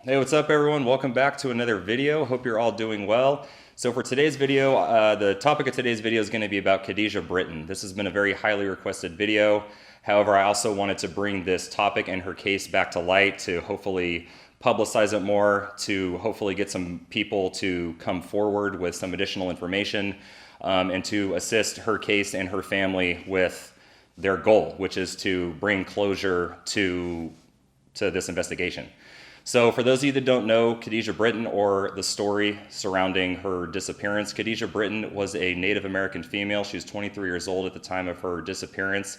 Hey, what's up everyone? Welcome back to another video. Hope you're all doing well. So for today's video, the topic of today's video is going to be about Khadijah Britton. This has been a very highly requested video. However, I also wanted to bring this topic and her case back to light to hopefully publicize it more, to hopefully get some people to come forward with some additional information, and to assist her case and her family with their goal, which is to bring closure to this investigation. So for those of you that don't know Khadijah Britton or the story surrounding her disappearance, Khadijah Britton was a Native American female. She was 23 years old at the time of her disappearance.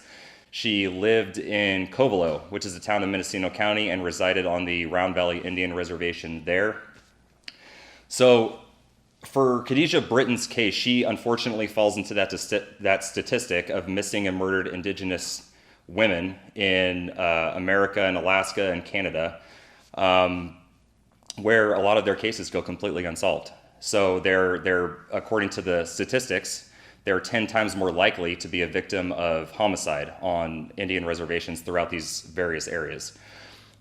She lived in Covelo, which is a town in Mendocino County, and resided on the Round Valley Indian Reservation there. So for Khadijah Britton's case, she unfortunately falls into that statistic of missing and murdered indigenous women in America and Alaska and Canada, where a lot of their cases go completely unsolved. So they're according to the statistics, they're 10 times more likely to be a victim of homicide on Indian reservations throughout these various areas.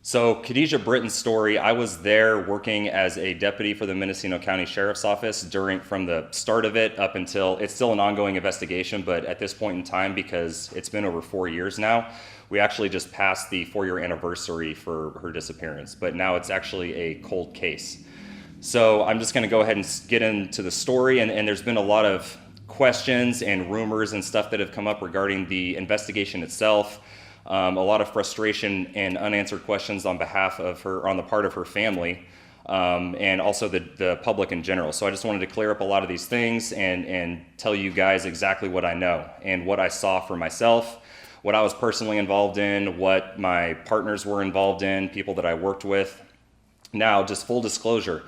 So Khadijah Britton's story, I was there working as a deputy for the Mendocino County Sheriff's Office from the start of it up until, it's still an ongoing investigation, but at this point in time, because it's been over 4 years now, we actually just passed the 4-year anniversary for her disappearance, but now it's actually a cold case. So I'm just gonna go ahead and get into the story, and there's been a lot of questions and rumors and stuff that have come up regarding the investigation itself. A lot of frustration and unanswered questions on behalf of her, on the part of her family, and also the public in general. So I just wanted to clear up a lot of these things and tell you guys exactly what I know and what I saw for myself, what I was personally involved in, what my partners were involved in, people that I worked with. Now, just full disclosure,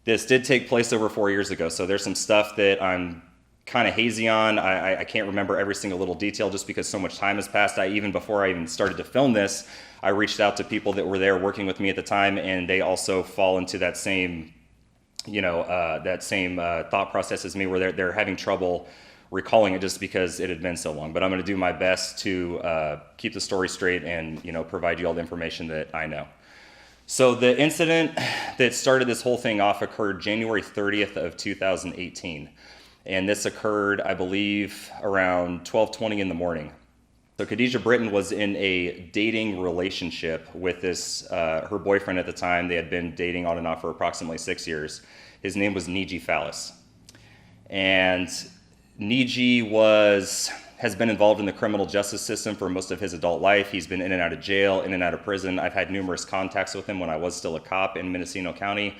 this did take place over 4 years ago, so there's some stuff that I'm kind of hazy on. I can't remember every single little detail just because so much time has passed. Before I even started to film this, I reached out to people that were there working with me at the time, and they also fall into that same, thought process as me, where they're having trouble recalling it just because it had been so long. But I'm going to do my best to keep the story straight and provide you all the information that I know. So the incident that started this whole thing off occurred January 30th of 2018. And this occurred, I believe, around 12:20 in the morning. So Khadijah Britton was in a dating relationship with her boyfriend at the time. They had been dating on and off for approximately 6 years. His name was Niji Fallis. And Niji has been involved in the criminal justice system for most of his adult life. He's been in and out of jail, in and out of prison. I've had numerous contacts with him when I was still a cop in Mendocino County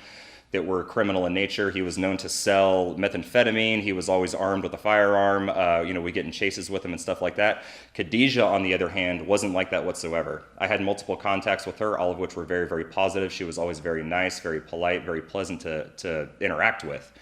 that were criminal in nature. He was known to sell methamphetamine. He was always armed with a firearm. We get in chases with him and stuff like that. Khadijah, on the other hand, wasn't like that whatsoever. I had multiple contacts with her, all of which were very, very positive. She was always very nice, very polite, very pleasant to interact with.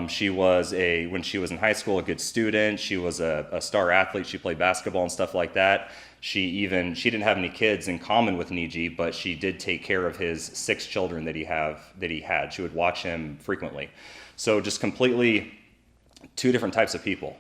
She was when she was in high school, a good student. She was a star athlete. She played basketball and stuff like that. She didn't have any kids in common with Niji, but she did take care of his 6 children that he had. She would watch him frequently. So just completely 2 different types of people.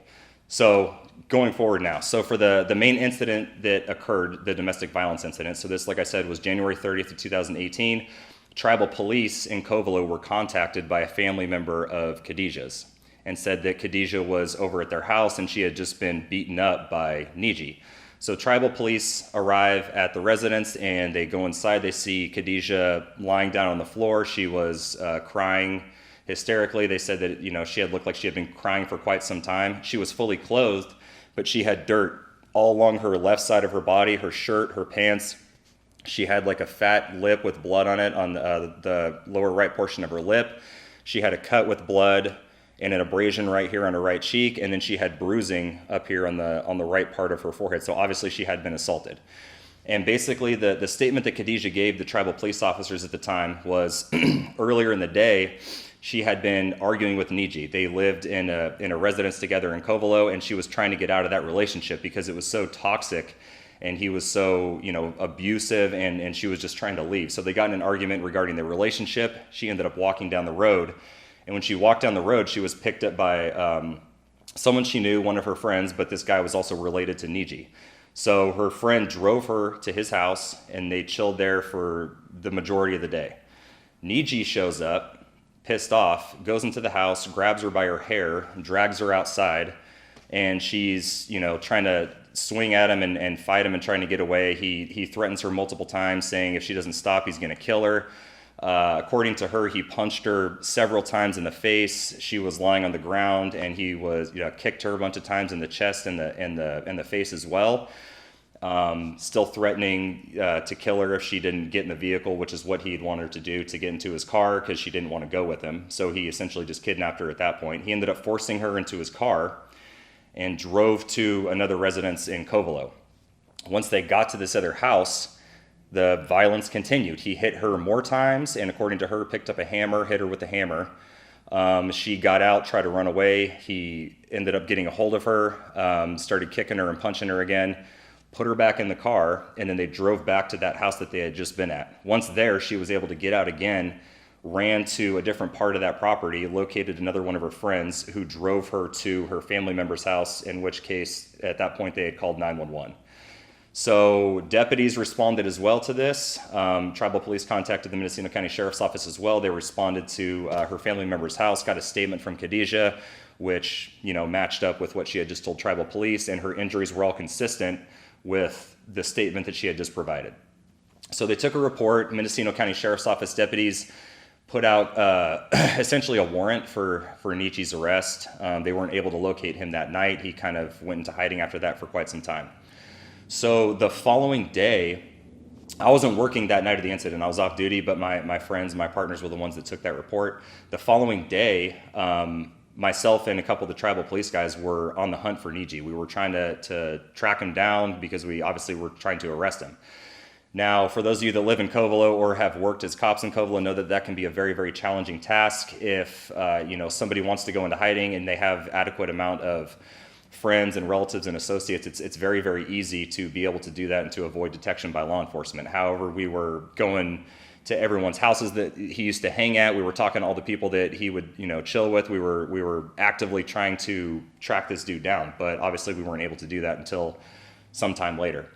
So going forward now, so for the main incident that occurred, the domestic violence incident, so this, like I said, was January 30th of 2018. Tribal police in Covelo were contacted by a family member of Khadijah's and said that Khadijah was over at their house and she had just been beaten up by Niji. So tribal police arrive at the residence and they go inside. They see Khadijah lying down on the floor. She was crying hysterically. They said that she had looked like she had been crying for quite some time. She was fully clothed, but she had dirt all along her left side of her body, her shirt, her pants. She had like a fat lip with blood on it on the lower right portion of her lip. She had a cut with blood and an abrasion right here on her right cheek, and then she had bruising up here on the right part of her forehead. So obviously she had been assaulted. And basically the statement that Khadijah gave the tribal police officers at the time was earlier in the day, she had been arguing with Niji. They lived in a residence together in Covelo, and she was trying to get out of that relationship because it was so toxic and he was so abusive, and she was just trying to leave. So they got in an argument regarding their relationship. She ended up walking down the road. And when she walked down the road, she was picked up by someone she knew, one of her friends, but this guy was also related to Niji. So her friend drove her to his house, and they chilled there for the majority of the day. Niji shows up, pissed off, goes into the house, grabs her by her hair, drags her outside, and she's, trying to swing at him and fight him and trying to get away. He threatens her multiple times, saying if she doesn't stop, he's going to kill her. According to her, he punched her several times in the face. She was lying on the ground, and he was kicked her a bunch of times in the chest and the face as well. Still threatening to kill her if she didn't get in the vehicle, which is what he'd wanted her to do, to get into his car, because she didn't want to go with him. So he essentially just kidnapped her at that point. He ended up forcing her into his car and drove to another residence in Covelo. Once they got to this other house, the violence continued. He hit her more times, and according to her, picked up a hammer, hit her with the hammer. She got out, tried to run away. He ended up getting a hold of her, started kicking her and punching her again, put her back in the car, and then they drove back to that house that they had just been at. Once there, she was able to get out again, ran to a different part of that property, located another one of her friends who drove her to her family member's house, in which case, at that point, they had called 911. So deputies responded as well to this. Tribal police contacted the Mendocino County Sheriff's Office as well. They responded to her family member's house, got a statement from Khadijah, which matched up with what she had just told tribal police, and her injuries were all consistent with the statement that she had just provided. So they took a report. Mendocino County Sheriff's Office deputies put out essentially a warrant for Niji's arrest. They weren't able to locate him that night. He kind of went into hiding after that for quite some time. So the following day, I wasn't working that night of the incident. I was off duty, but my friends, my partners were the ones that took that report. The following day, myself and a couple of the tribal police guys were on the hunt for Niji. We were trying to track him down because we obviously were trying to arrest him. Now, for those of you that live in Covelo or have worked as cops in Covelo, know that can be a very, very challenging task. If somebody wants to go into hiding and they have adequate amount of friends and relatives and associates, it's very, very easy to be able to do that and to avoid detection by law enforcement. However, we were going to everyone's houses that he used to hang at. We were talking to all the people that he would chill with. We were actively trying to track this dude down, but obviously we weren't able to do that until sometime later.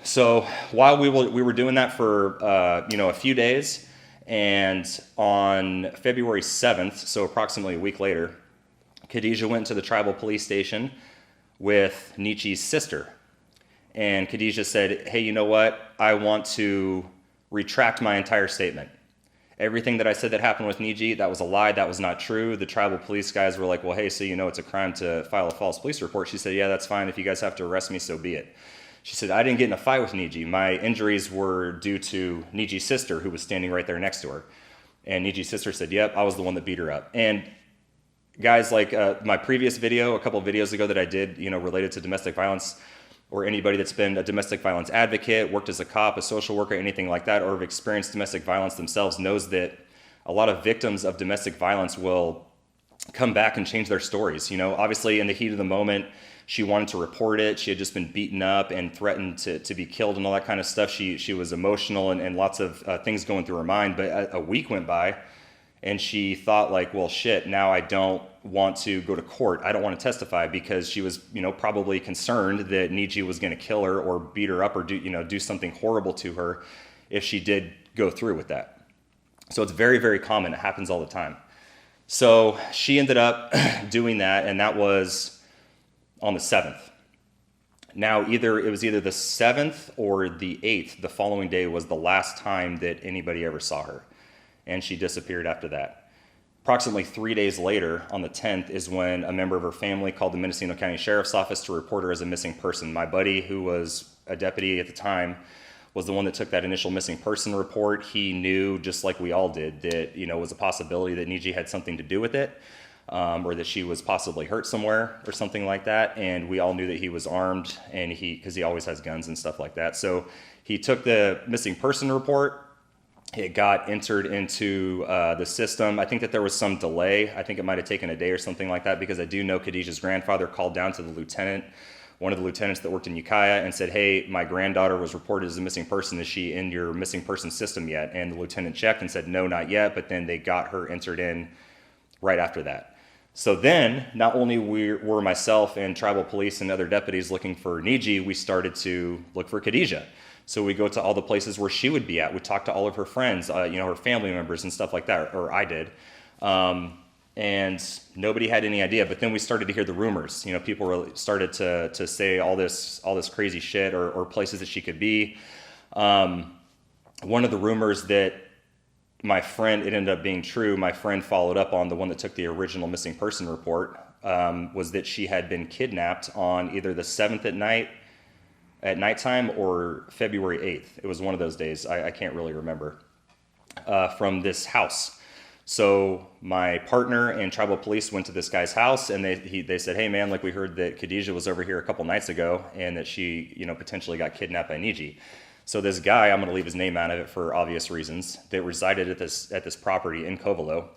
So while we were doing that for a few days, and on February 7th, so approximately a week later, Khadijah went to the tribal police station with Niji's sister. And Khadijah said, hey, you know what? I want to retract my entire statement. Everything that I said that happened with Niji, that was a lie. That was not true. The tribal police guys were like, well, hey, so it's a crime to file a false police report. She said, yeah, that's fine. If you guys have to arrest me, so be it. She said, I didn't get in a fight with Niji. My injuries were due to Niji's sister, who was standing right there next to her. And Niji's sister said, yep, I was the one that beat her up. And guys, like my previous video, a couple of videos ago that I did, related to domestic violence, or anybody that's been a domestic violence advocate, worked as a cop, a social worker, anything like that, or have experienced domestic violence themselves, knows that a lot of victims of domestic violence will come back and change their stories. Obviously in the heat of the moment, she wanted to report it. She had just been beaten up and threatened to be killed and all that kind of stuff. She was emotional and lots of things going through her mind. But a week went by, and she thought like, well, shit, now I don't want to go to court. I don't want to testify, because she was, probably concerned that Niji was going to kill her or beat her up or do something horrible to her if she did go through with that. So it's very, very common. It happens all the time. So she ended up doing that, and that was on the 7th. Now, it was either the 7th or the 8th. The following day was the last time that anybody ever saw her, and she disappeared after that. Approximately 3 days later, on the 10th, is when a member of her family called the Mendocino County Sheriff's Office to report her as a missing person. My buddy, who was a deputy at the time, was the one that took that initial missing person report. He knew, just like we all did, that it was a possibility that Niji had something to do with it, or that she was possibly hurt somewhere or something like that. And we all knew that he was armed, and because he always has guns and stuff like that. So he took the missing person report. It got entered into the system. I think that there was some delay. I think it might have taken a day or something like that, because I do know Khadijah's grandfather called down to the lieutenant, one of the lieutenants that worked in Ukiah, and said, hey, my granddaughter was reported as a missing person. Is she in your missing person system yet? And the lieutenant checked and said, no, not yet. But then they got her entered in right after that. So then, not only were myself and tribal police and other deputies looking for Niji, we started to look for Khadijah. So we go to all the places where she would be at. We talk to all of her friends, her family members and stuff like that, or I did. And nobody had any idea. But then we started to hear the rumors. People really started to say all this crazy shit, or places that she could be. One of the rumors that it ended up being true, my friend followed up on, the one that took the original missing person report, was that she had been kidnapped on either the 7th at nighttime or February 8th. It was one of those days. I can't really remember. From this house. So my partner and tribal police went to this guy's house, and they said, hey man, like we heard that Khadijah was over here a couple nights ago and that she, potentially got kidnapped by Niji. So this guy, I'm going to leave his name out of it for obvious reasons, that resided at this property in Covelo,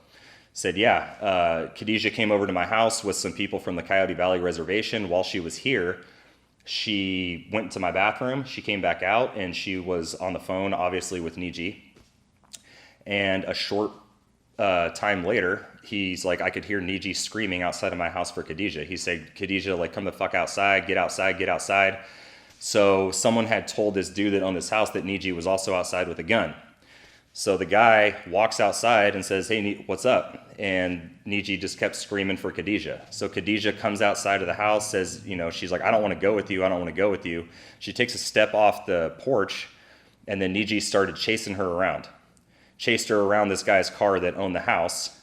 said, yeah, Khadijah came over to my house with some people from the Coyote Valley Reservation. While she was here, she went to my bathroom, she came back out, and she was on the phone, obviously, with Niji. And a short time later, he's like, I could hear Niji screaming outside of my house for Khadijah. He said, Khadijah, like, come the fuck outside, get outside, get outside. So someone had told this dude that owned this house that Niji was also outside with a gun. So the guy walks outside and says, hey, what's up? And Niji just kept screaming for Khadijah. So Khadijah comes outside of the house, says, she's like, I don't want to go with you. I don't want to go with you. She takes a step off the porch, and then Niji started chasing her around. Chased her around this guy's car that owned the house.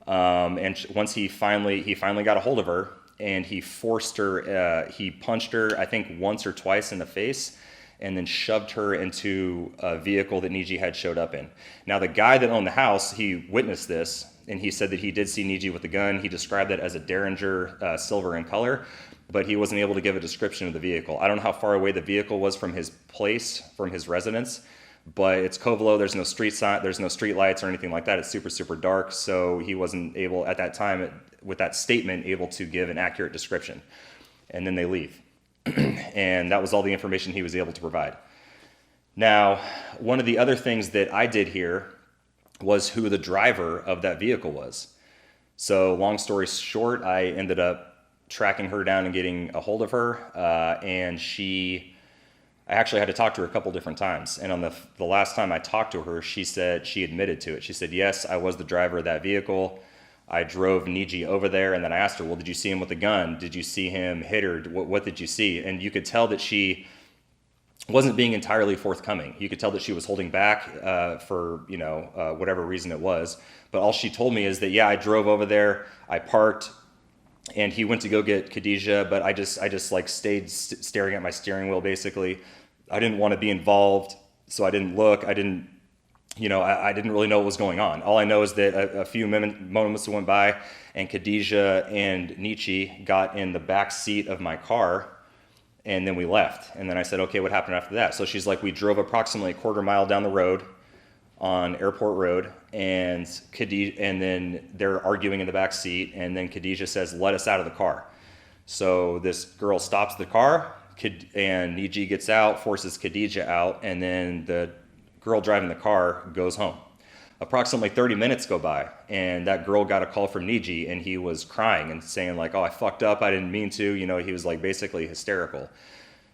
And once he finally got a hold of her, and he forced her, he punched her, I think once or twice in the face, and then shoved her into a vehicle that Niji had showed up in. Now, the guy that owned the house, he witnessed this, and he said that he did see Niji with a gun. He described it as a Derringer silver in color, but he wasn't able to give a description of the vehicle. I don't know how far away the vehicle was from his place, from his residence, but it's Covelo. There's no street sign, there's no street lights or anything like that. It's super, super dark, so he wasn't able, at that time, with that statement, able to give an accurate description. And then they leave. And that was all the information he was able to provide. Now, one of the other things that I did hear was who the driver of that vehicle was. So long story short, I ended up tracking her down and getting a hold of her. And I actually had to talk to her a couple different times. And on the last time I talked to her, she said, she admitted to it. She said, yes, I was the driver of that vehicle. I drove Niji over there, and then I asked her, well, did you see him with a gun? Did you see him hit her? What did you see? And you could tell that she wasn't being entirely forthcoming. You could tell that she was holding back for whatever reason it was. But all she told me is that, yeah, I drove over there, I parked, and he went to go get Khadijah, but I just like stayed staring at my steering wheel, basically. I didn't want to be involved, so I didn't look. I didn't really know what was going on. All I know is that a few moments went by, and Khadijah and Niji got in the back seat of my car, and then we left. And then I said, okay, what happened after that? So she's like, we drove approximately a quarter mile down the road on Airport Road, and then they're arguing in the back seat, and then Khadijah says, let us out of the car. So this girl stops the car, and Niji gets out, forces Khadijah out, and then the girl driving the car goes home. Approximately 30 minutes go by, and that girl got a call from Niji, and he was crying and saying like, oh, I fucked up, I didn't mean to. He was like basically hysterical.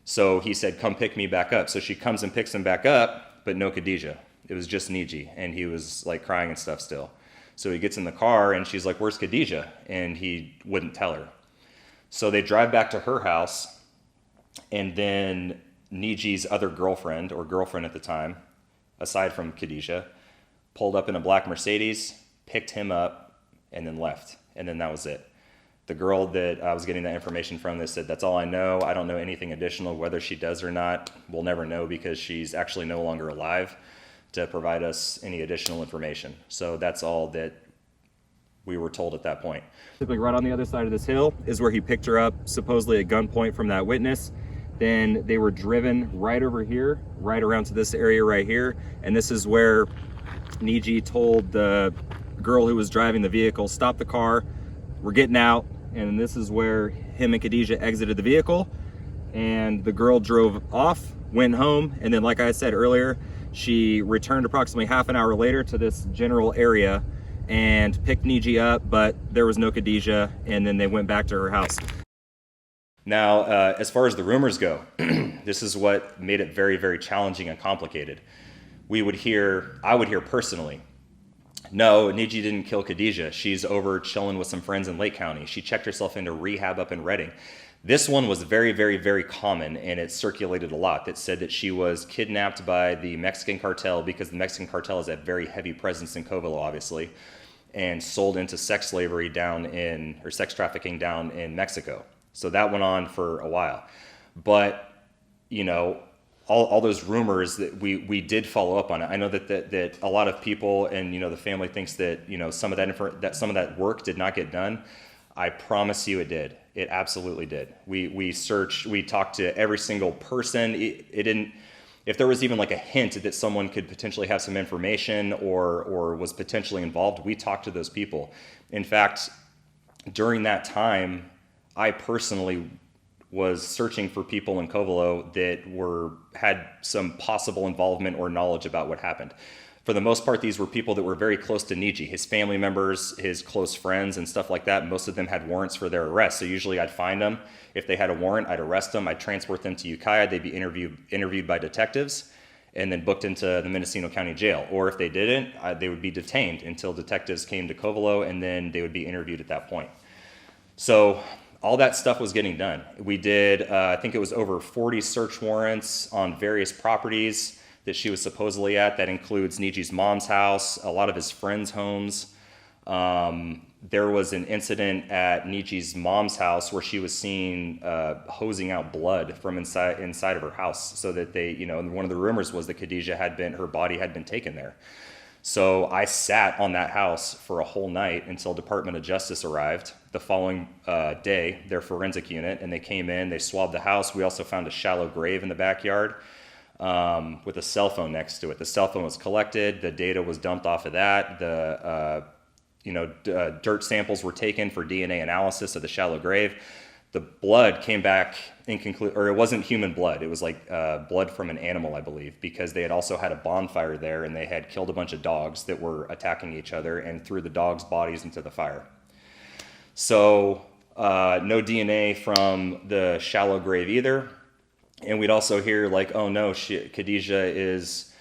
So he said, come pick me back up. So she comes and picks him back up, but no Khadijah. It was just Niji, and he was like crying and stuff still. So he gets in the car, and she's like, where's Khadijah? And he wouldn't tell her. So they drive back to her house, and then Niji's other girlfriend at the time, aside from Khadijah, pulled up in a black Mercedes, picked him up, and then left. And then that was it. The girl that I was getting that information from, they said, that's all I know. I don't know anything additional. Whether she does or not, we'll never know, because she's actually no longer alive to provide us any additional information. So that's all that we were told at that point. Typically right on the other side of this hill is where he picked her up, supposedly at gunpoint from that witness. Then they were driven right over here, right around to this area right here. And this is where Niji told the girl who was driving the vehicle, stop the car, we're getting out. And this is where him and Khadijah exited the vehicle. And the girl drove off, went home. And then, like I said earlier, she returned approximately half an hour later to this general area and picked Niji up, but there was no Khadijah. And then they went back to her house. Now, as far as the rumors go, this is what made it very, very challenging and complicated. I would hear personally, no, Niji didn't kill Khadijah. She's over chilling with some friends in Lake County. She checked herself into rehab up in Redding. This one was very, very, very common, and it circulated a lot, that said that she was kidnapped by the Mexican cartel, because the Mexican cartel has a very heavy presence in Covelo, obviously, and sold into sex slavery or sex trafficking down in Mexico. So that went on for a while. But, all those rumors, that we did follow up on it. I know that a lot of people and the family thinks that some of that work did not get done. I promise you it did. It absolutely did. We searched, we talked to every single person. It didn't, if there was even like a hint that someone could potentially have some information or was potentially involved, we talked to those people. In fact, during that time, I personally was searching for people in Covelo that had some possible involvement or knowledge about what happened. For the most part, these were people that were very close to Niji, his family members, his close friends, and stuff like that. Most of them had warrants for their arrest. So usually I'd find them. If they had a warrant, I'd arrest them. I'd transport them to Ukiah. They'd be interviewed by detectives and then booked into the Mendocino County Jail. Or if they didn't, they would be detained until detectives came to Covelo, and then they would be interviewed at that point. So all that stuff was getting done. We did, I think it was over 40 search warrants on various properties that she was supposedly at. That includes Niji's mom's house, a lot of his friends' homes. There was an incident at Niji's mom's house where she was seen hosing out blood from inside of her house, so that and one of the rumors was that Khadijah her body had been taken there. So I sat on that house for a whole night until Department of Justice arrived the following day, their forensic unit, and they came in, they swabbed the house. We also found a shallow grave in the backyard with a cell phone next to it. The cell phone was collected, the data was dumped off of that, dirt samples were taken for DNA analysis of the shallow grave. The blood came back inconclusive, or it wasn't human blood. It was like blood from an animal, I believe, because they had also had a bonfire there, and they had killed a bunch of dogs that were attacking each other and threw the dogs' bodies into the fire. So no DNA from the shallow grave either. And we'd also hear like, oh no, Khadijah is,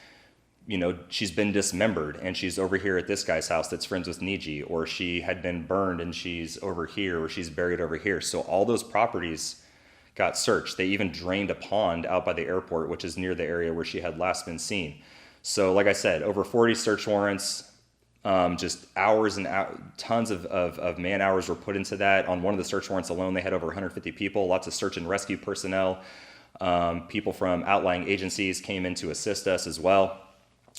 she's been dismembered and she's over here at this guy's house that's friends with Niji, or she had been burned and she's over here, or she's buried over here. So all those properties got searched. They even drained a pond out by the airport, which is near the area where she had last been seen. So like I said, over 40 search warrants, just hours and tons of man hours were put into that. On one of the search warrants alone, they had over 150 people, lots of search and rescue personnel. People from outlying agencies came in to assist us as well.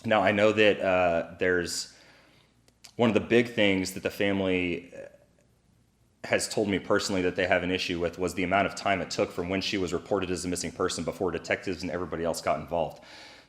Now, I know that there's one of the big things that the family has told me personally that they have an issue with was the amount of time it took from when she was reported as a missing person before detectives and everybody else got involved.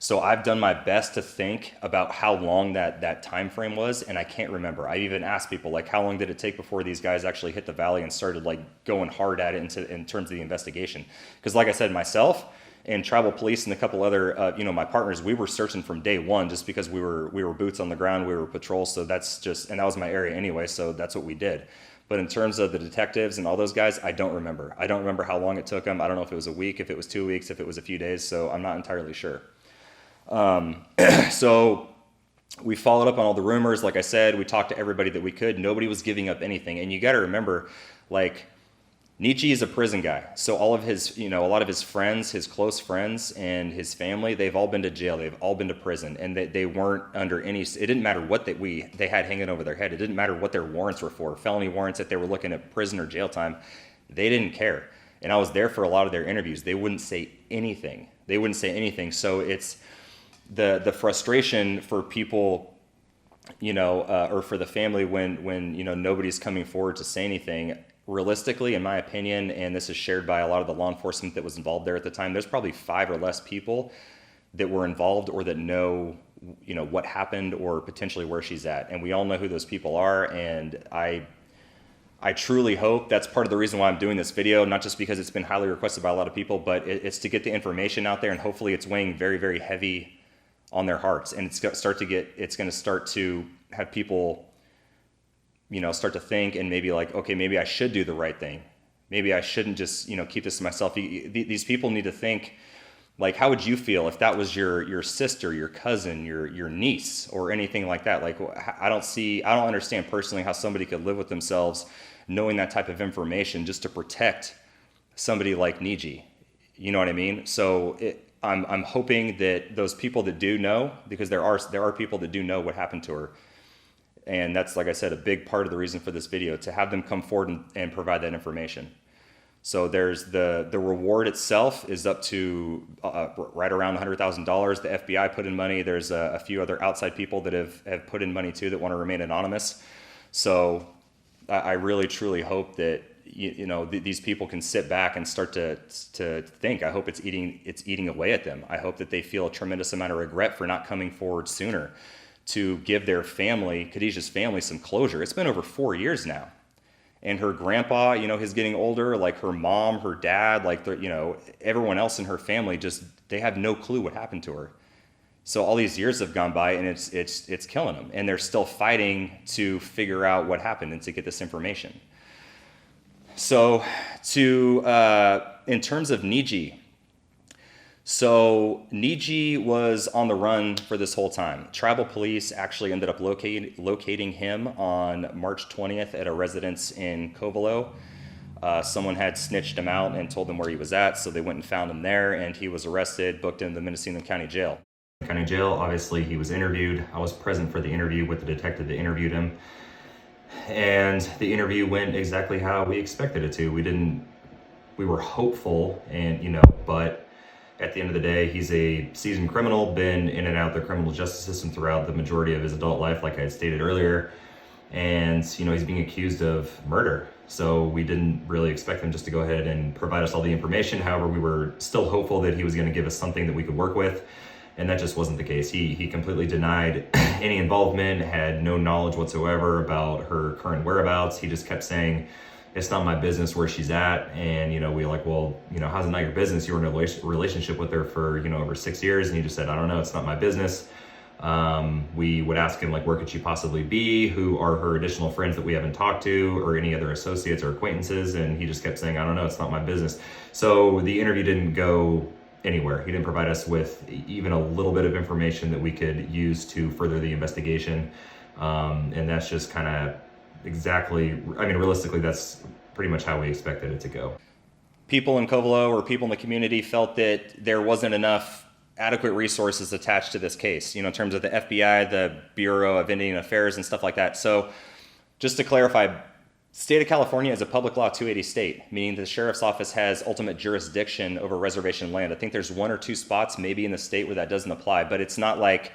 So I've done my best to think about how long that time frame was, and I can't remember. I even asked people, like, how long did it take before these guys actually hit the valley and started like going hard at it in terms of the investigation? Because like I said, myself and tribal police and a couple other, my partners, we were searching from day one just because we were boots on the ground, we were patrol, so that's just, and that was my area anyway, so that's what we did. But in terms of the detectives and all those guys, I don't remember. I don't remember how long it took them. I don't know if it was a week, if it was 2 weeks, if it was a few days, so I'm not entirely sure. So we followed up on all the rumors. Like I said, we talked to everybody that we could. Nobody was giving up anything. And you got to remember, like, Niji is a prison guy. So all of his, a lot of his friends, his close friends and his family, they've all been to jail. They've all been to prison, and they weren't under any, it didn't matter what they had hanging over their head. It didn't matter what their warrants were for, felony warrants, that they were looking at prison or jail time. They didn't care. And I was there for a lot of their interviews. They wouldn't say anything. So it's the frustration for people, or for the family when nobody's coming forward to say anything. Realistically, in my opinion, and this is shared by a lot of the law enforcement that was involved there at the time, there's probably 5 or less people that were involved or that know, what happened or potentially where she's at. And we all know who those people are. And I truly hope that's part of the reason why I'm doing this video, not just because it's been highly requested by a lot of people, but it's to get the information out there, and hopefully it's weighing very, very heavy on their hearts. And it's going to start to have people, start to think and maybe like, okay, maybe I should do the right thing. maybe I shouldn't just, keep this to myself. These people need to think, like, how would you feel if that was your sister, your cousin, your niece, or anything like that? Like, I don't understand personally how somebody could live with themselves knowing that type of information just to protect somebody like Niji. You know what I mean? So I'm hoping that those people that do know, because there are people that do know what happened to her, and that's, like I said, a big part of the reason for this video, to have them come forward and provide that information. So there's the reward itself is up to right around $100,000. The FBI put in money. There's a few other outside people that have put in money too that want to remain anonymous. So I really truly hope that these people can sit back and start to think. I hope it's eating away at them. I hope that they feel a tremendous amount of regret for not coming forward sooner to give their family, Khadijah's family, some closure. It's been over 4 years now. And her grandpa, he's getting older, like her mom, her dad, like, everyone else in her family, they have no clue what happened to her. So all these years have gone by, and it's killing them. And they're still fighting to figure out what happened and to get this information. So in terms of Niji, so Niji was on the run for this whole time. Tribal police actually ended up locating him on March 20th at a residence in Covelo. Someone had snitched him out and told them where he was at, so they went and found him there, and he was arrested, booked into the Mendocino County Jail. County Jail, obviously he was interviewed. I was present for the interview with the detective that interviewed him. And the interview went exactly how we expected it to. We were hopeful, and but at the end of the day, he's a seasoned criminal, been in and out of the criminal justice system throughout the majority of his adult life, like I had stated earlier. And, he's being accused of murder. So we didn't really expect him just to go ahead and provide us all the information. However, we were still hopeful that he was going to give us something that we could work with. And that just wasn't the case. He completely denied any involvement, had no knowledge whatsoever about her current whereabouts. He just kept saying, it's not my business where she's at. And, we were like, well, how's it not your business? You were in a relationship with her for, over 6 years. And he just said, I don't know, it's not my business. We would ask him, like, where could she possibly be? Who are her additional friends that we haven't talked to, or any other associates or acquaintances? And he just kept saying, I don't know, it's not my business. So the interview didn't go anywhere. He didn't provide us with even a little bit of information that we could use to further the investigation. And that's just kind of realistically, that's pretty much how we expected it to go. People in Covelo, or people in the community, felt that there wasn't enough adequate resources attached to this case, in terms of the FBI, the Bureau of Indian Affairs, and stuff like that. So just to clarify, state of California is a public law 280 state, meaning the sheriff's office has ultimate jurisdiction over reservation land. I think there's 1 or 2 spots maybe in the state where that doesn't apply, but it's not like,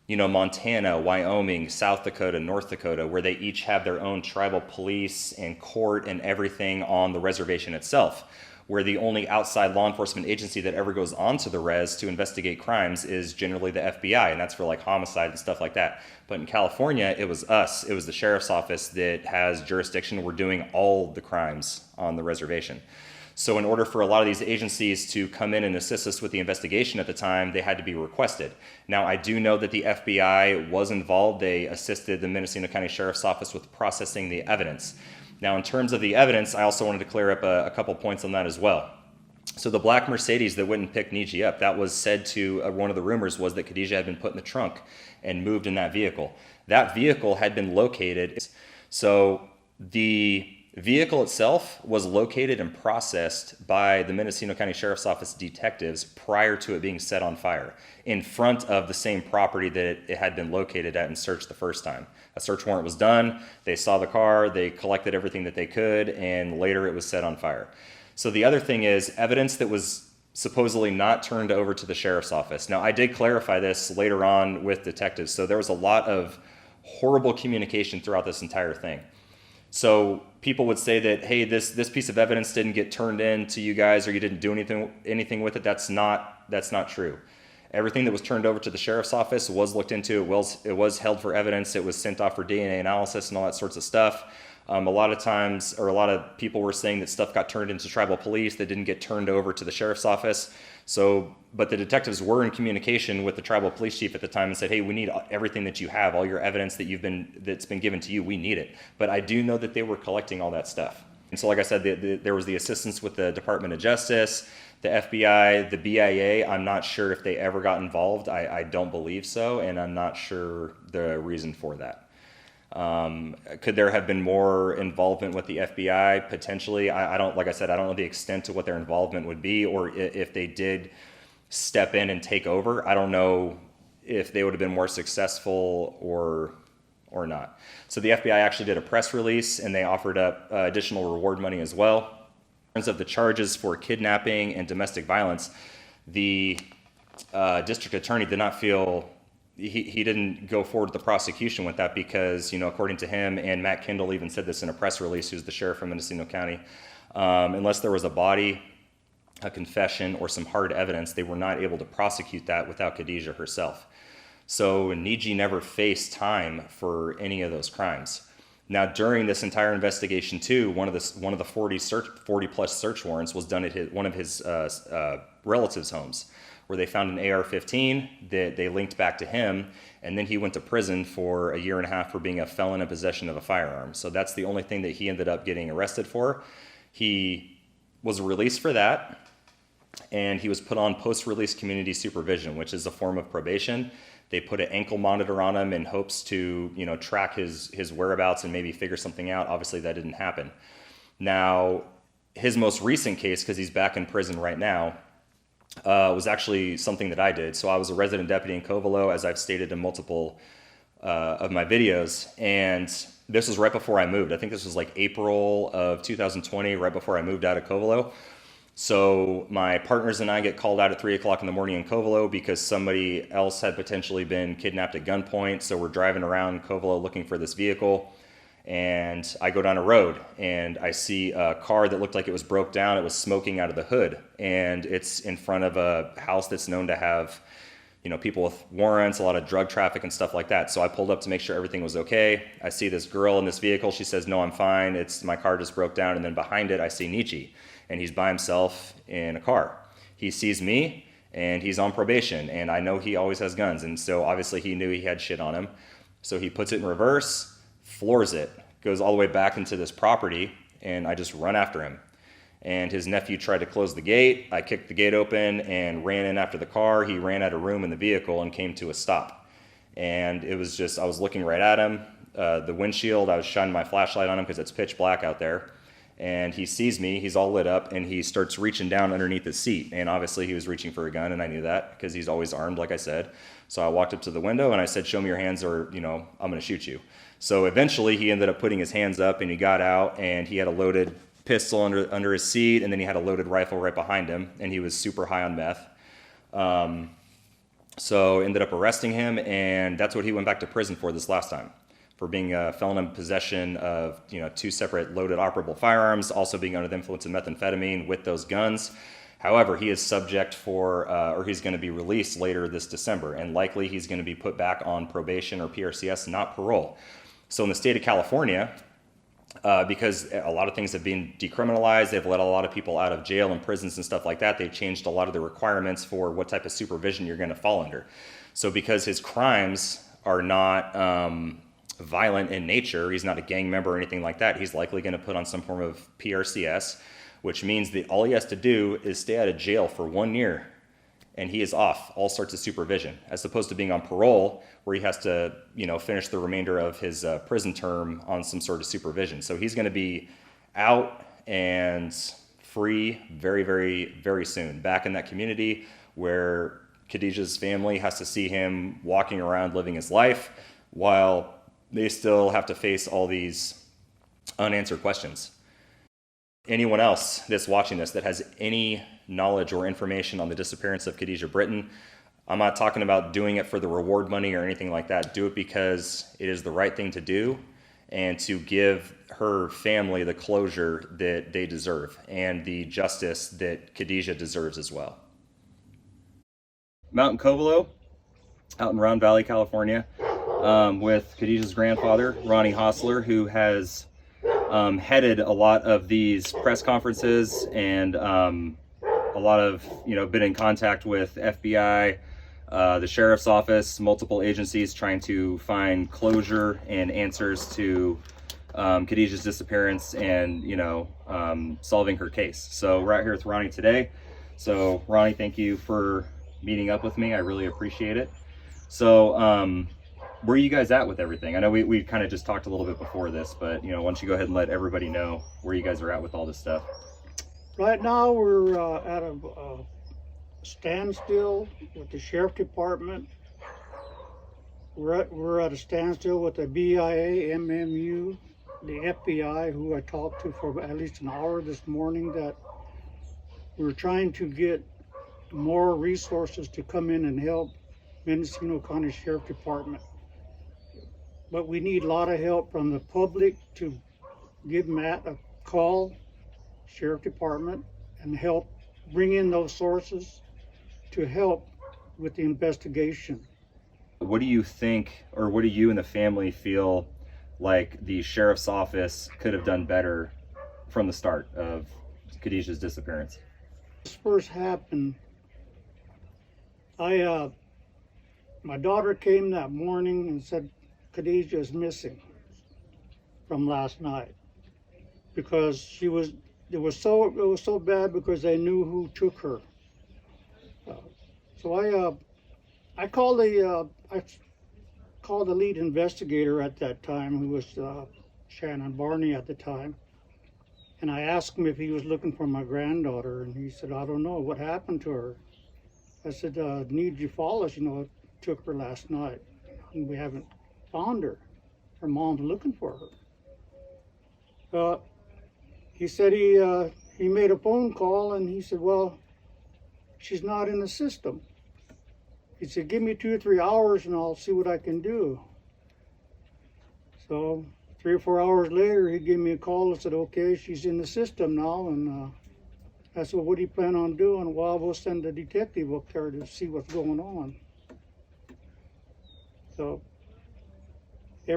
Montana, Wyoming, South Dakota, North Dakota, where they each have their own tribal police and court and everything on the reservation itself, where the only outside law enforcement agency that ever goes onto the res to investigate crimes is generally the FBI, and that's for like homicide and stuff like that. But in California, it was us. It was the sheriff's office that has jurisdiction. We're doing all the crimes on the reservation. So in order for a lot of these agencies to come in and assist us with the investigation at the time, they had to be requested. Now, I do know that the FBI was involved. They assisted the Mendocino County Sheriff's Office with processing the evidence. Now, in terms of the evidence, I also wanted to clear up a couple points on that as well. So the black Mercedes that went and picked Niji up, that was said to, one of the rumors was that Khadijah had been put in the trunk and moved in that vehicle. That vehicle had been located. So the vehicle itself was located and processed by the Mendocino County Sheriff's Office detectives prior to it being set on fire in front of the same property that it had been located at and searched the first time. A search warrant was done, they saw the car, they collected everything that they could, and later it was set on fire. So the other thing is evidence that was supposedly not turned over to the sheriff's office. Now, I did clarify this later on with detectives, so there was a lot of horrible communication throughout this entire thing. So people would say that, hey, this piece of evidence didn't get turned in to you guys, or you didn't do anything with it. That's not true. Everything that was turned over to the sheriff's office was looked into. It was held for evidence. It was sent off for DNA analysis and all that sorts of stuff. A lot of times, or a lot of people were saying that stuff got turned into tribal police that didn't get turned over to the sheriff's office. So, but the detectives were in communication with the tribal police chief at the time and said, hey, we need everything that you have, all your evidence that's been given to you, we need it. But I do know that they were collecting all that stuff. And so, like I said, there was the assistance with the Department of Justice, the FBI, the BIA. I'm not sure if they ever got involved. I don't believe so, and I'm not sure the reason for that. Could there have been more involvement with the FBI? Potentially. I don't, like I said, I don't know the extent to what their involvement would be, or if they did step in and take over. I don't know if they would have been more successful or not. So the FBI actually did a press release, and they offered up additional reward money as well. In terms of the charges for kidnapping and domestic violence, the district attorney did not feel, he didn't go forward with the prosecution with that because, according to him, and Matt Kendall even said this in a press release, who's the sheriff from Mendocino County, unless there was a body, a confession, or some hard evidence, they were not able to prosecute that without Khadijah herself. So Niji never faced time for any of those crimes. Now, during this entire investigation, too, one of the 40 plus search warrants was done at one of his relatives' homes, where they found an AR-15 that they linked back to him, and then he went to prison for 1.5 years for being a felon in possession of a firearm. So that's the only thing that he ended up getting arrested for. He was released for that, and he was put on post-release community supervision, which is a form of probation. They put an ankle monitor on him in hopes to, track his whereabouts and maybe figure something out. Obviously, that didn't happen. Now, his most recent case, because he's back in prison right now, was actually something that I did. So I was a resident deputy in Covelo, as I've stated in multiple of my videos, and this was right before I moved. I think this was like April of 2020, right before I moved out of Covelo. So my partners and I get called out at 3 o'clock in the morning in Covelo because somebody else had potentially been kidnapped at gunpoint. So we're driving around Covelo looking for this vehicle, and I go down a road and I see a car that looked like it was broke down. It was smoking out of the hood, and it's in front of a house that's known to have, people with warrants, a lot of drug traffic and stuff like that. So I pulled up to make sure everything was okay. I see this girl in this vehicle. She says, "No, I'm fine. My car just broke down." And then behind it, I see Nietzsche, and he's by himself in a car. He sees me, and he's on probation, and I know he always has guns, and so obviously he knew he had shit on him. So he puts it in reverse, floors it, goes all the way back into this property, and I just run after him. And his nephew tried to close the gate. I kicked the gate open and ran in after the car. He ran out of room in the vehicle and came to a stop. And it was just, I was looking right at him. The windshield, I was shining my flashlight on him because it's pitch black out there. And he sees me, he's all lit up, and he starts reaching down underneath the seat. And obviously he was reaching for a gun, and I knew that because he's always armed, like I said. So I walked up to the window and I said, "Show me your hands or, I'm gonna shoot you." So eventually he ended up putting his hands up, and he got out, and he had a loaded pistol under his seat, and then he had a loaded rifle right behind him, and he was super high on meth. So ended up arresting him, and that's what he went back to prison for this last time, for being a felon in possession of 2 separate loaded operable firearms, also being under the influence of methamphetamine with those guns. However, he is subject or he's going to be released later this December, and likely he's going to be put back on probation or PRCS, not parole. So in the state of California, because a lot of things have been decriminalized, they've let a lot of people out of jail and prisons and stuff like that. They've changed a lot of the requirements for what type of supervision you're going to fall under. So because his crimes are not violent in nature, he's not a gang member or anything like that, he's likely going to put on some form of PRCS, which means that all he has to do is stay out of jail for 1 year, and he is off all sorts of supervision, as opposed to being on parole, where he has to, finish the remainder of his prison term on some sort of supervision. So he's going to be out and free very, very, very soon, back in that community where Khadijah's family has to see him walking around living his life while they still have to face all these unanswered questions. Anyone else that's watching this that has any knowledge or information on the disappearance of Khadijah Britton, I'm not talking about doing it for the reward money or anything like that. Do it because it is the right thing to do and to give her family the closure that they deserve and the justice that Khadijah deserves as well. Mountain Covelo, out in Round Valley, California, with Khadijah's grandfather, Ronnie Hostler, who has headed a lot of these press conferences and a lot of, been in contact with FBI, the sheriff's office, multiple agencies trying to find closure and answers to Khadijah's disappearance and, solving her case. So we're out here with Ronnie today. So Ronnie, thank you for meeting up with me. I really appreciate it. So where are you guys at with everything? I know we kind of just talked a little bit before this, but why don't you go ahead and let everybody know where you guys are at with all this stuff? Right now we're at a standstill with the Sheriff Department. We're at a standstill with the BIA, MMU, the FBI, who I talked to for at least an hour this morning, that we're trying to get more resources to come in and help Mendocino County Sheriff Department. But we need a lot of help from the public to give Matt a call, Sheriff Department, and help bring in those sources to help with the investigation. What do you think, or what do you and the family feel like the sheriff's office could have done better from the start of Khadijah's disappearance? This first happened, my daughter came that morning and said Khadijah is missing from last night, because it was so bad because they knew who took her. So I called the lead investigator at that time, who was Shannon Barney at the time, and I asked him if he was looking for my granddaughter, and he said, I don't know, what happened to her? I said, Need you follow us, took her last night, and we haven't found her. Her mom's looking for her. He said he made a phone call, and he said, well, she's not in the system. He said, give me 2 or 3 hours and I'll see what I can do. So 3 or 4 hours later, he gave me a call and said, okay, she's in the system now. And I said, well, what do you plan on doing? Well, we'll send a detective up there to see what's going on. So I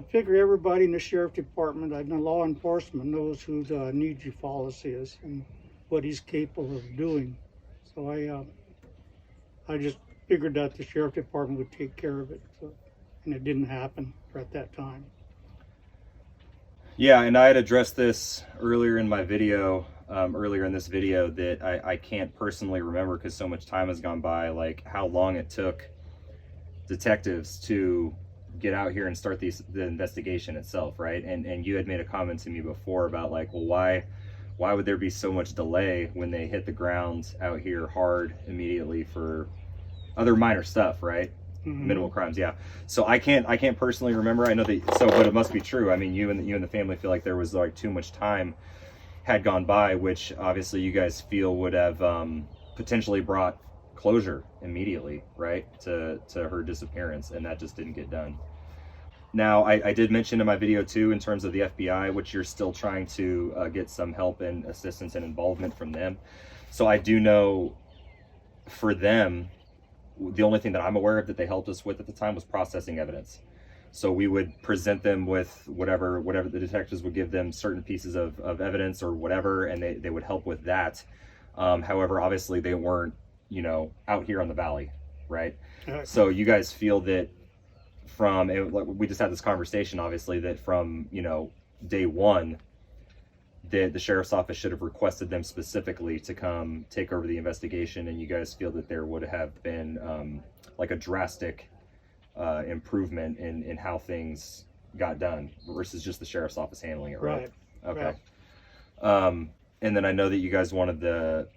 figure everybody in the Sheriff Department and the law enforcement knows who the Need You Follow is and what he's capable of doing. So I just figured that the Sheriff Department would take care of it, and it didn't happen at that time. Yeah, and I had addressed this earlier in my video, that I can't personally remember, because so much time has gone by, like how long it took detectives to get out here and start the investigation itself, right? And you had made a comment to me before about like, well, why would there be so much delay when they hit the ground out here hard immediately for other minor stuff, right? Mm-hmm. Minimal crimes, yeah. So I can't personally remember. I know that, but it must be true. I mean, you and the family feel like there was like too much time had gone by, which obviously you guys feel would have potentially brought closure immediately, right, to her disappearance, and that just didn't get done. Now, I did mention in my video too, in terms of the FBI, which you're still trying to get some help and assistance and involvement from them. So I do know for them, the only thing that I'm aware of that they helped us with at the time was processing evidence. So we would present them with whatever the detectives would give them, certain pieces of evidence or whatever, and they would help with that. However, obviously they weren't, out here on the valley, right? So you guys feel that we just had this conversation, obviously, that from, day one, the sheriff's office should have requested them specifically to come take over the investigation, and you guys feel that there would have been like a drastic improvement in how things got done versus just the sheriff's office handling it, right? Okay. Right. And then I know that you guys wanted the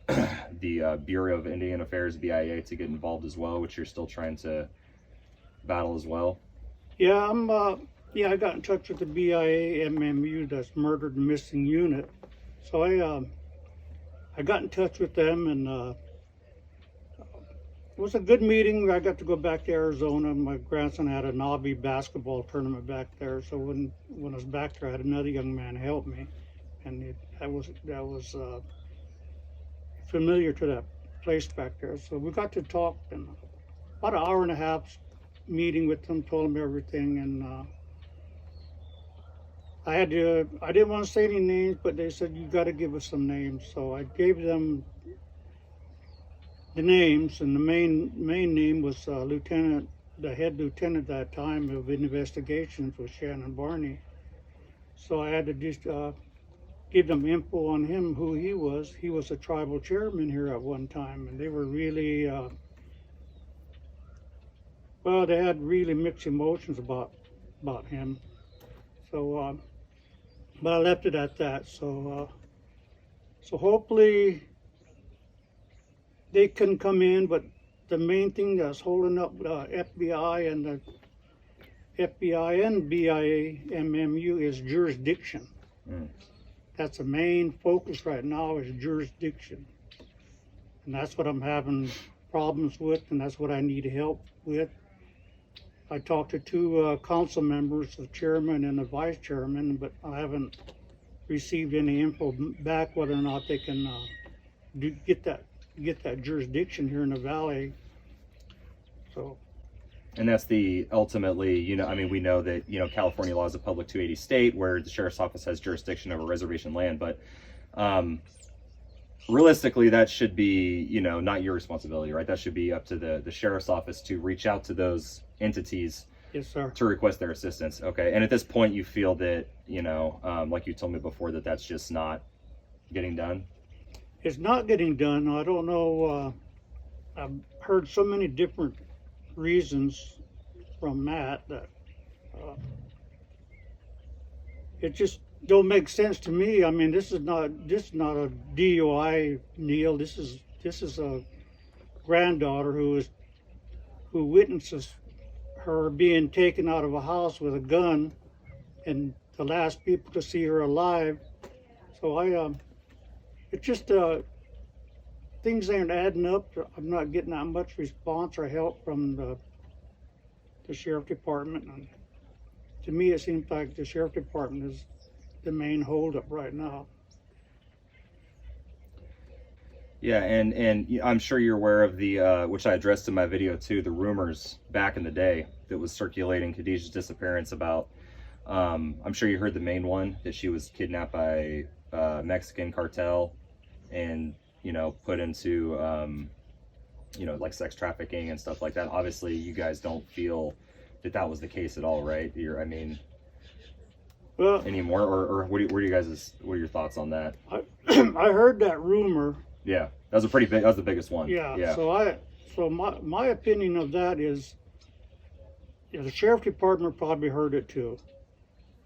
Bureau of Indian Affairs, BIA, to get involved as well, which you're still trying to battle as well. Yeah, I got in touch with the BIA MMU, that's Murdered and Missing Unit. So I got in touch with them, and it was a good meeting. I got to go back to Arizona. My grandson had a Navi basketball tournament back there, so when I was back there, I had another young man help me, and that was familiar to that place back there. So we got to talk, and about an hour and a half meeting with them, told them everything, and I didn't want to say any names, but they said, you got to give us some names. So I gave them the names, and the main name was Lieutenant the head lieutenant at that time of investigations was Shannon Barney. So I had to just give them info on him, who he was. He was a tribal chairman here at one time, and they were really, well, they had really mixed emotions about him. So, but I left it at that. So hopefully they can come in, but the main thing that's holding up FBI and the FBI and BIA MMU is jurisdiction. That's the main focus right now, is jurisdiction. And that's what I'm having problems with, and that's what I need help with. I talked to two council members, the chairman and the vice chairman, but I haven't received any info back whether or not they can get that jurisdiction here in the valley. So. And that's the ultimately, you know, I mean, we know that, you know, California law is a public 280 state where the sheriff's office has jurisdiction over reservation land, but realistically, that should be, you know, not your responsibility, right? That should be up to the sheriff's office to reach out to those entities. Yes, sir. To request their assistance. Okay. And at this point, you feel that, you know, like you told me before, that that's just not getting done? It's not getting done. I don't know. I've heard so many different reasons from Matt that it just don't make sense to me. I mean, this is not a DUI, Neil. This is a granddaughter who witnesses her being taken out of a house with a gun, and the last people to see her alive. So it's just things aren't adding up. I'm not getting that much response or help from the sheriff department. And to me, it seems like the sheriff department is the main holdup right now. Yeah, and I'm sure you're aware of the, which I addressed in my video too, the rumors back in the day that was circulating Khadijah's disappearance about, I'm sure you heard the main one, that she was kidnapped by Mexican cartel and, you know, put into, you know, like sex trafficking and stuff like that. Obviously, you guys don't feel that that was the case at all, right? I mean, well, anymore, or what are your thoughts on that? I heard that rumor. Yeah, that was the biggest one. Yeah. So my opinion of that is, the sheriff department probably heard it too.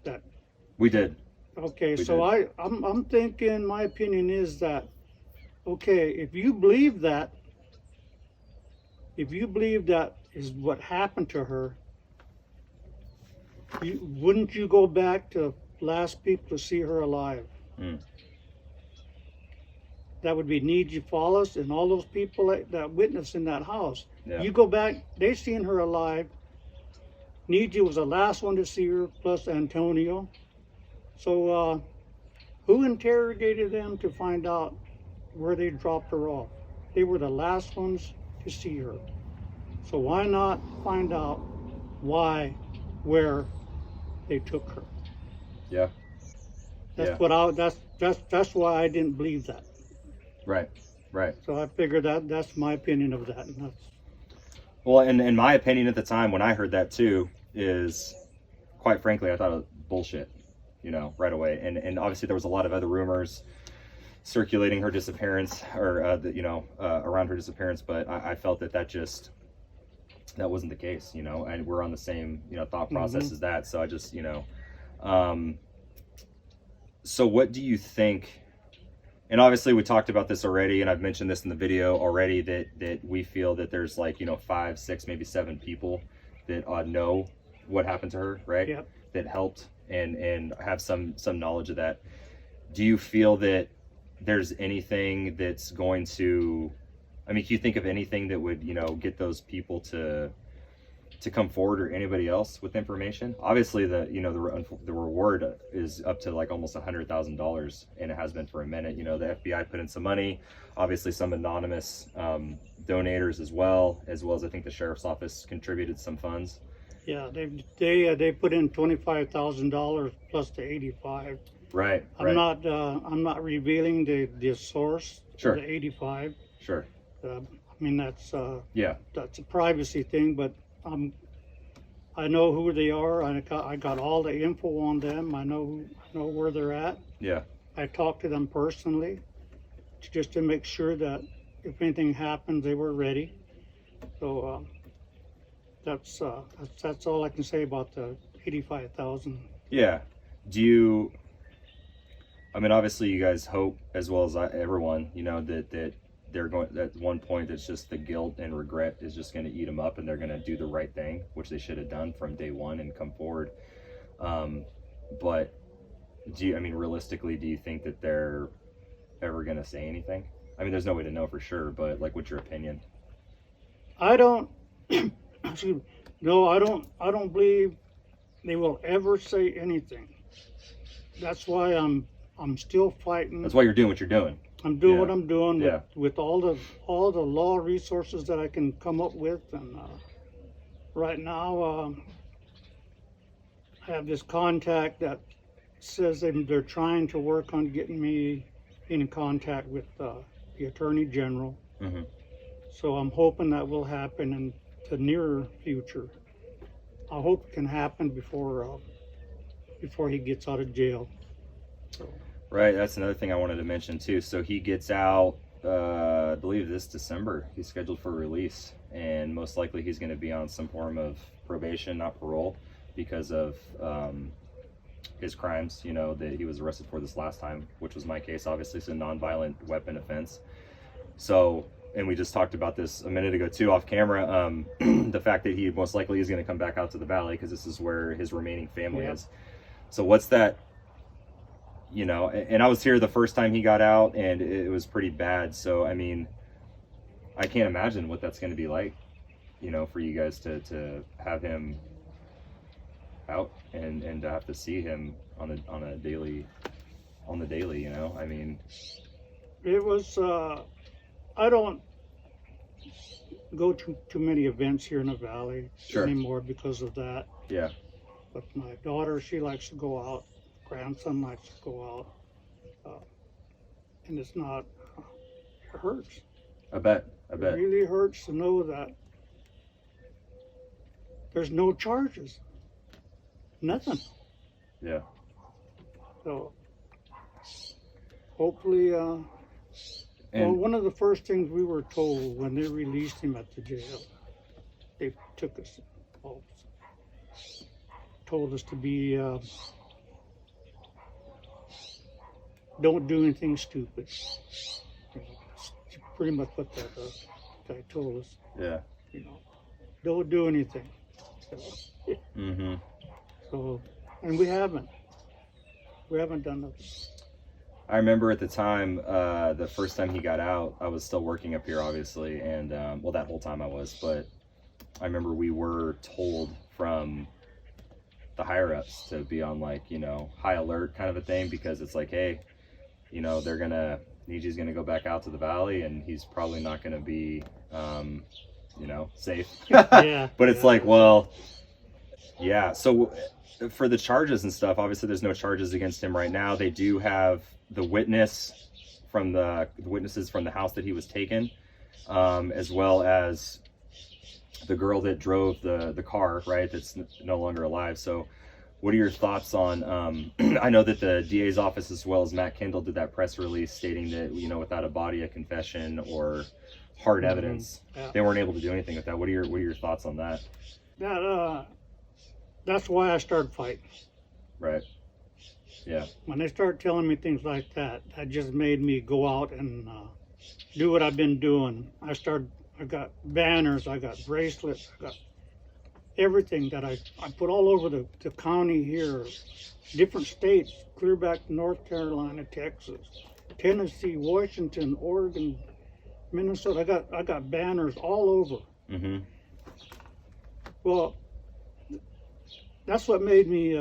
That we did. Okay, so I'm thinking, my opinion is that, okay, if you believe that is what happened to her, wouldn't you go back to last people to see her alive? That would be Niji Follis and all those people that witnessed in that house. Yeah. You go back, they seen her alive. Niji was the last one to see her, plus Antonio. So who interrogated them to find out where they dropped her off? They were the last ones to see her. So why not find out where they took her? Yeah. That's why I didn't believe that. Right. So I figured that's my opinion of that. And well, and my opinion at the time when I heard that too is, quite frankly, I thought it was bullshit, you know, right away. And obviously there was a lot of other rumors circulating her disappearance, or around her disappearance, but I felt that wasn't the case, you know, and we're on the same, you know, thought process as that. So I just, you know, so what do you think? And obviously we talked about this already, and I've mentioned this in the video already, that we feel that there's like, you know, 5, 6, maybe 7 people that know what happened to her, right? Yep. That helped and have some knowledge of that. Do you feel that there's anything that's going to, I mean, can you think of anything that would, you know, get those people to come forward, or anybody else with information? Obviously the reward is up to like almost $100,000, and it has been for a minute. You know, the FBI put in some money, obviously some anonymous donators as well as I think the sheriff's office contributed some funds. Yeah, they put in $25,000 plus the 85. Right. I'm not revealing the source. Sure. Of the 85. Sure. I mean, that's yeah, that's a privacy thing, but I know who they are. I got all the info on them. I know where they're at. Yeah. I talked to them personally just to make sure that if anything happened, they were ready. So that's all I can say about the 85,000. Yeah. Do you? I mean, obviously, you guys hope, as well as everyone, you know, that they're going at one point. That's just the guilt and regret is just going to eat them up, and they're going to do the right thing, which they should have done from day one and come forward. But I mean, realistically, do you think that they're ever going to say anything? I mean, there's no way to know for sure, but like, what's your opinion? I don't. Excuse me. No, I don't believe they will ever say anything. That's why I'm still fighting. That's why you're doing what you're doing. I'm doing what I'm doing Yeah. with all the law resources that I can come up with, and right now I have this contact that says they're trying to work on getting me in contact with the Attorney General. Mm-hmm. So I'm hoping that will happen in the near future. I hope it can happen before he gets out of jail. So. Right, that's another thing I wanted to mention too. So he gets out, I believe this December. He's scheduled for release, and most likely he's going to be on some form of probation, not parole, because of his crimes, you know, that he was arrested for this last time, which was my case. Obviously, it's a nonviolent weapon offense. So, and we just talked about this a minute ago too, off camera, the fact that he most likely is going to come back out to the valley because this is where his remaining family is. So what's that? You know, and I was here the first time he got out, and it was pretty bad. So, I mean, I can't imagine what that's going to be like, you know, for you guys to have him out and to have to see him on the daily, you know. I mean, it was. I don't go to too many events here in the valley anymore because of that. Yeah. But my daughter, she likes to go out. Grandson likes to go out, and it's not. It hurts. I bet. It really hurts to know that there's no charges, nothing. Yeah. So hopefully, well, one of the first things we were told when they released him at the jail, they took us, told us to be. Don't do anything stupid. Pretty much what that guy told us. Yeah. You know, don't do anything. Mm-hmm. So, and we haven't done nothing. I remember at the time, the first time he got out, I was still working up here, obviously, and well, that whole time I was, but I remember we were told from the higher ups to be on, like, you know, high alert kind of a thing, because it's like, hey, you know, Niji's gonna go back out to the valley, and he's probably not gonna be, you know, safe. Yeah. But it's like, well, yeah. So for the charges and stuff, obviously there's no charges against him right now. They do have the witnesses from the house that he was taken, as well as the girl that drove the car, right? That's no longer alive. So what are your thoughts on, I know that the DA's office, as well as Matt Kendall, did that press release stating that, you know, without a body, a confession, or hard evidence, they weren't able to do anything with that. What are your thoughts on that? That's why I started fighting. Right. Yeah. When they start telling me things like that, that just made me go out and do what I've been doing. I got banners, I got bracelets, I got everything that I put all over the county here, different states, clear back to North Carolina, Texas, Tennessee, Washington, Oregon, Minnesota. I got banners all over. Mm-hmm. Well, that's what made me.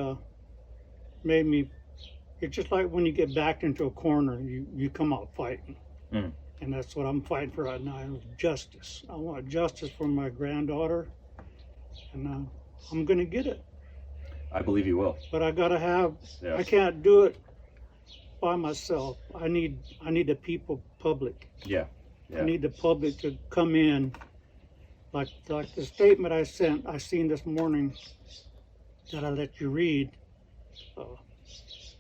It's just like when you get backed into a corner, you come out fighting. Mm. And that's what I'm fighting for right now, is justice. I want justice for my granddaughter, and I'm going to get it. I believe you will. But I got to have, Yeah. I can't do it by myself. I need the people, public. Yeah. I need the public to come in, Like the statement I seen this morning that I let you read,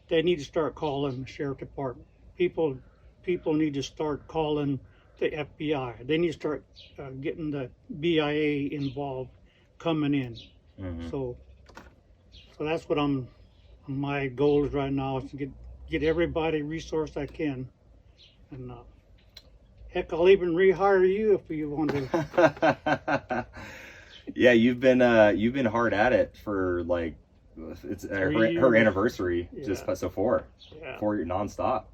they need to start calling the sheriff department. People need to start calling the FBI. They need to start getting the BIA involved, coming in. Mhm. So that's what my goal is right now, is to get everybody resource I can, and heck, I'll even rehire you if you want to. Yeah, you've been hard at it for like it's her 3 years. anniversary, just Yeah. so 4 Yeah. 4 years nonstop.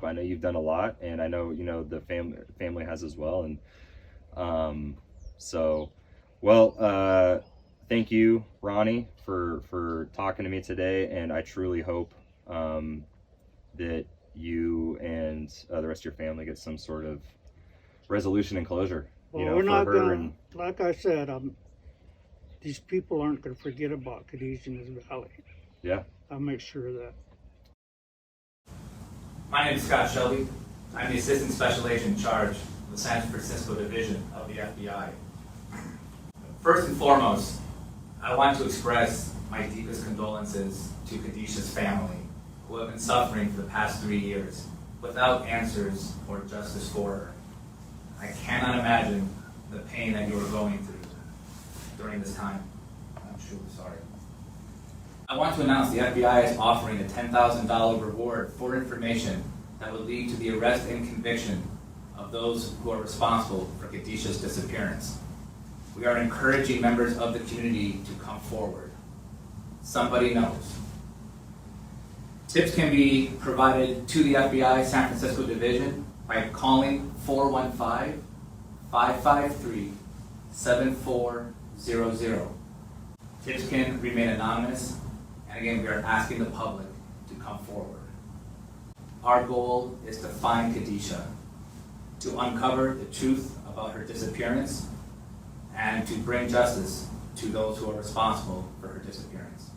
I know you've done a lot, and I know the family has as well, and so well. Thank you, Ronnie, for talking to me today, and I truly hope that you and the rest of your family get some sort of resolution and closure. Well, we're not for her gonna, and like I said, these people aren't gonna forget about Khadijah in this valley. yeah. I'll make sure of that. My name is Scott Shelby. I'm the Assistant Special Agent in charge of the San Francisco Division of the FBI. First and foremost, I want to express my deepest condolences to Khadijah's family, who have been suffering for the past 3 years without answers or justice for her. I cannot imagine the pain that you are going through during this time. I'm truly sorry. I want to announce the FBI is offering a $10,000 reward for information that would lead to the arrest and conviction of those who are responsible for Khadijah's disappearance. We are encouraging members of the community to come forward. Somebody knows. Tips can be provided to the FBI San Francisco Division by calling 415-553-7400. Tips can remain anonymous, and again, we are asking the public to come forward. Our goal is to find Khadijah, to uncover the truth about her disappearance, and to bring justice to those who are responsible for her disappearance.